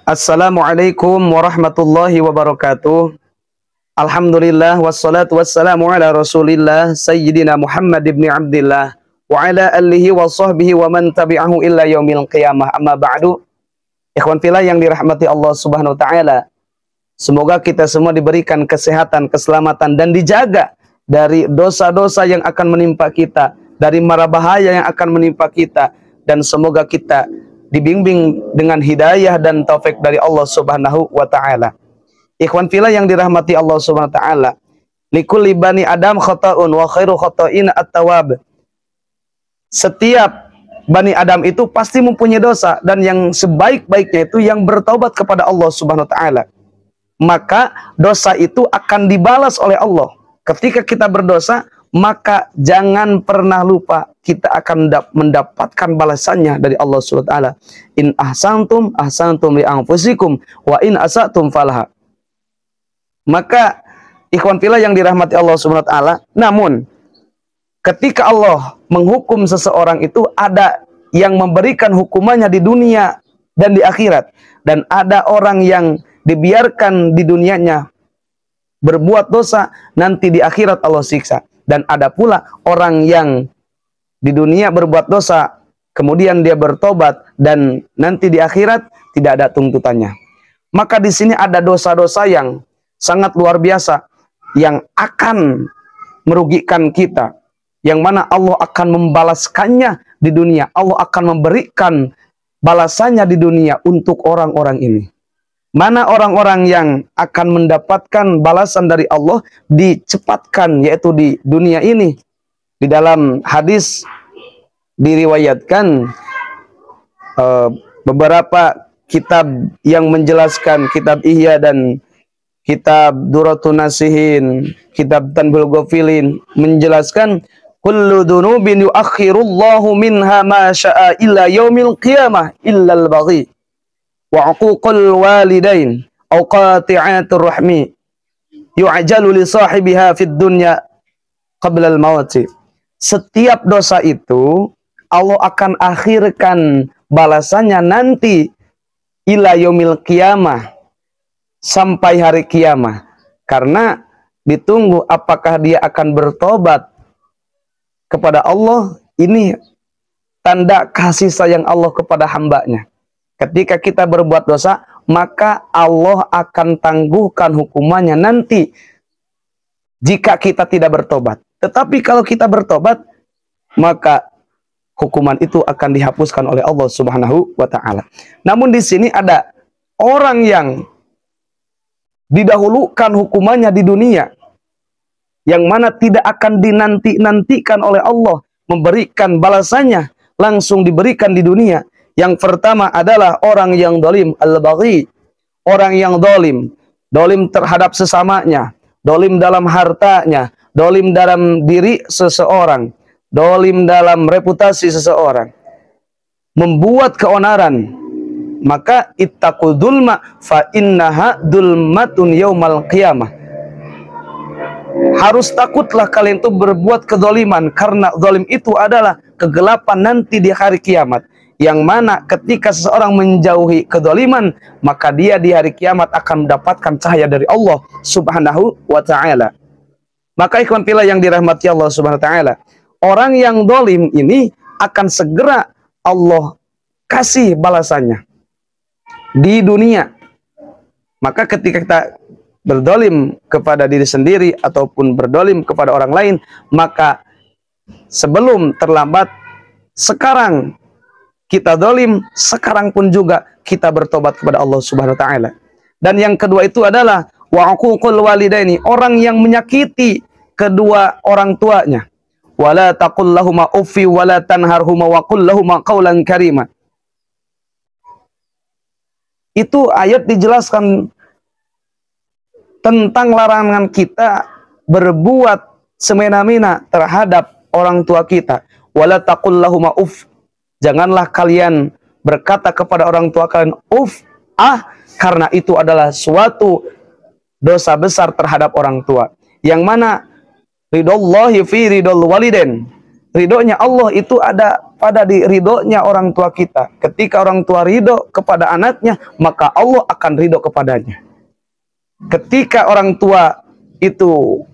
Assalamualaikum warahmatullahi wabarakatuh. Alhamdulillah wassalatu wassalamu ala Rasulillah Sayyidina Muhammad ibn Abdillah wa ala alihi wa sahbihi wa man tabi'ahu illa yaumil qiyamah. Amma ba'du. Ikhwan fillah yang dirahmati Allah Subhanahu wa taala. Semoga kita semua diberikan kesehatan, keselamatan dan dijaga dari dosa-dosa yang akan menimpa kita, dari mara bahaya yang akan menimpa kita, dan semoga kita dibimbing dengan hidayah dan taufik dari Allah Subhanahu wa taala. Ikhwan fillah yang dirahmati Allah Subhanahu wa taala, likulli bani Adam khata'un wa khairu khata'in at-tawwab. Setiap bani Adam itu pasti mempunyai dosa, dan yang sebaik-baiknya itu yang bertaubat kepada Allah Subhanahu wa taala. Maka dosa itu akan dibalas oleh Allah. Ketika kita berdosa, maka jangan pernah lupa kita akan mendapatkan balasannya dari Allah Subhanahu wa taala. In ahsantum ahsantum li anfusikum wa in asatum falaha. Maka ikhwan fillah yang dirahmati Allah Subhanahu wa taala, namun ketika Allah menghukum seseorang itu ada yang memberikan hukumannya di dunia dan di akhirat, dan ada orang yang dibiarkan di dunianya berbuat dosa, nanti di akhirat Allah siksa. Dan ada pula orang yang di dunia berbuat dosa, kemudian dia bertobat, dan nanti di akhirat tidak ada tuntutannya. Maka di sini ada dosa-dosa yang sangat luar biasa, yang akan merugikan kita, yang mana Allah akan membalaskannya di dunia. Allah akan memberikan balasannya di dunia untuk orang-orang ini. Mana orang-orang yang akan mendapatkan balasan dari Allah dicepatkan, yaitu di dunia ini. Di dalam hadis diriwayatkan beberapa kitab yang menjelaskan, kitab Ihya dan kitab Duratun Nasihin, kitab Tanbihul Ghafilin, menjelaskan kullu dzunubin yuakhirullahu minha ma syaa illa yaumil qiyamah illa al-baghi wa uququl walidain aw qati'atur rahmi yu'jalu li sahibiha fid dunya qabla al-maut. Setiap dosa itu Allah akan akhirkan balasannya nanti ila yaumil qiyamah, sampai hari kiamat, karena ditunggu apakah dia akan bertobat kepada Allah. Ini tanda kasih sayang Allah kepada hambanya. Ketika kita berbuat dosa, maka Allah akan tangguhkan hukumannya nanti jika kita tidak bertobat. Tetapi kalau kita bertobat, maka hukuman itu akan dihapuskan oleh Allah Subhanahu wa taala. Namun di sini ada orang yang didahulukan hukumannya di dunia, yang mana tidak akan dinanti-nantikan oleh Allah, memberikan balasannya langsung diberikan di dunia. Yang pertama adalah orang yang dolim, al-baghi. Orang yang dolim. Dolim terhadap sesamanya. Dolim dalam hartanya. Dolim dalam diri seseorang. Dolim dalam reputasi seseorang. Membuat keonaran. Maka ittaqul dzulma fa innaha dzulmatun yaumal qiyamah. Harus takutlah kalian itu berbuat kedoliman, karena dolim itu adalah kegelapan nanti di hari kiamat. Yang mana ketika seseorang menjauhi kedoliman, maka dia di hari kiamat akan mendapatkan cahaya dari Allah Subhanahu wa ta'ala. Maka ikhwan fillah yang dirahmati Allah Subhanahu wa ta'ala, orang yang dolim ini akan segera Allah kasih balasannya di dunia. Maka ketika kita berdolim kepada diri sendiri ataupun berdolim kepada orang lain, maka sebelum terlambat, sekarang kita dolim, sekarang pun juga kita bertobat kepada Allah Subhanahu wa taala. Dan yang kedua itu adalah wa uququl walidaini, orang yang menyakiti kedua orang tuanya. Wala taqul lahuma uffi wala tanharhuma wa qul lahuma qawlan karima. Itu ayat dijelaskan tentang larangan kita berbuat semena-mena terhadap orang tua kita. Wala taqul lahuma uff. Janganlah kalian berkata kepada orang tua kalian uff, karena itu adalah suatu dosa besar terhadap orang tua. Yang mana ridallahi fi ridal waliden. Ridhonya Allah itu ada pada di ridhonya orang tua kita. Ketika orang tua ridho kepada anaknya, maka Allah akan ridho kepadanya. Ketika orang tua itu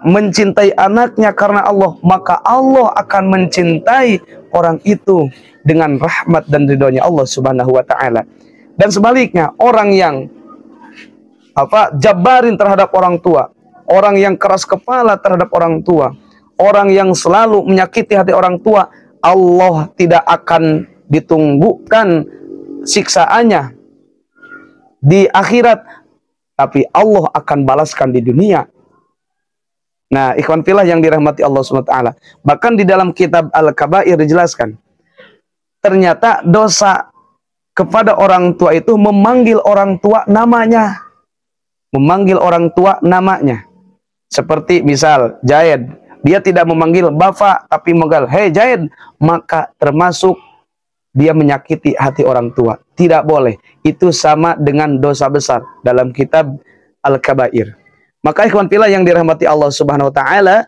mencintai anaknya karena Allah, maka Allah akan mencintai orang itu dengan rahmat dan ridhonya Allah Subhanahu wa taala. Dan sebaliknya, orang yang jabarin terhadap orang tua, orang yang keras kepala terhadap orang tua, orang yang selalu menyakiti hati orang tua, Allah tidak akan ditunggukan siksaannya di akhirat, tapi Allah akan balaskan di dunia. Nah, ikhwan fillah yang dirahmati Allah SWT. Bahkan di dalam kitab Al-Kabair dijelaskan, ternyata dosa kepada orang tua itu memanggil orang tua namanya. Memanggil orang tua namanya. Seperti misal Jaid, dia tidak memanggil Bapak tapi memanggil "Hei Jaid", maka termasuk dia menyakiti hati orang tua. Tidak boleh. Itu sama dengan dosa besar dalam kitab Al-Kabair. Maka ikhwan fillah yang dirahmati Allah Subhanahu wa taala,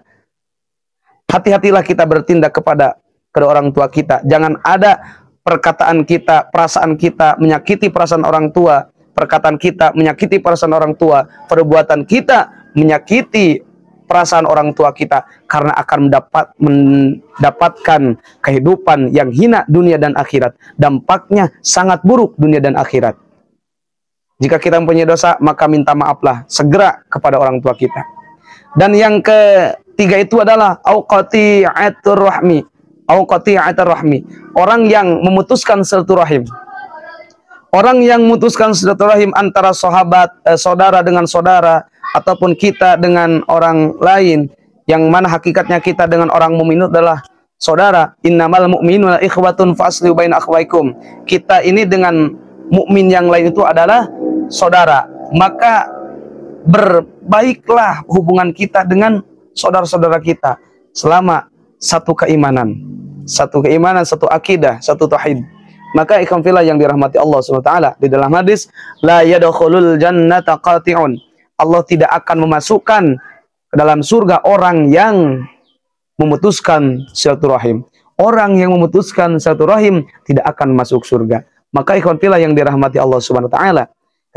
hati-hatilah kita bertindak kepada kedua orang tua kita. Jangan ada perkataan kita, perasaan kita menyakiti perasaan orang tua, perkataan kita menyakiti perasaan orang tua, perbuatan kita menyakiti perasaan orang tua kita, karena akan mendapatkan kehidupan yang hina dunia dan akhirat. Dampaknya sangat buruk dunia dan akhirat. Jika kita mempunyai dosa, maka minta maaflah segera kepada orang tua kita. Dan yang ketiga itu adalah qati'atur rahmi. Orang yang memutuskan silaturahim. Orang yang memutuskan silaturahim antara saudara dengan saudara, ataupun kita dengan orang lain, yang mana hakikatnya kita dengan orang mukmin adalah saudara. Innamal mu'minuna ikhwatun faslihu baina akhwaikum. Kita ini dengan mukmin yang lain itu adalah saudara. Maka berbaiklah hubungan kita dengan saudara-saudara kita selama satu keimanan, satu akidah, satu tauhid. Maka ikhwan fillah yang dirahmati Allah SWT, di dalam hadis, la yadkhulul jannata qati'un. Allah tidak akan memasukkan ke dalam surga orang yang memutuskan silaturahim. Orang yang memutuskan silaturahim tidak akan masuk surga. Maka ikhwan fillah yang dirahmati Allah Subhanahu wa taala,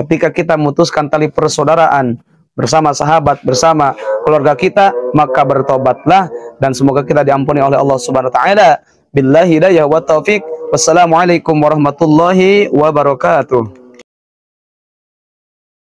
ketika kita memutuskan tali persaudaraan bersama sahabat, bersama keluarga kita, maka bertobatlah dan semoga kita diampuni oleh Allah Subhanahu wa taala. Billahi hidayah wa taufik. Wassalamualaikum warahmatullahi wabarakatuh.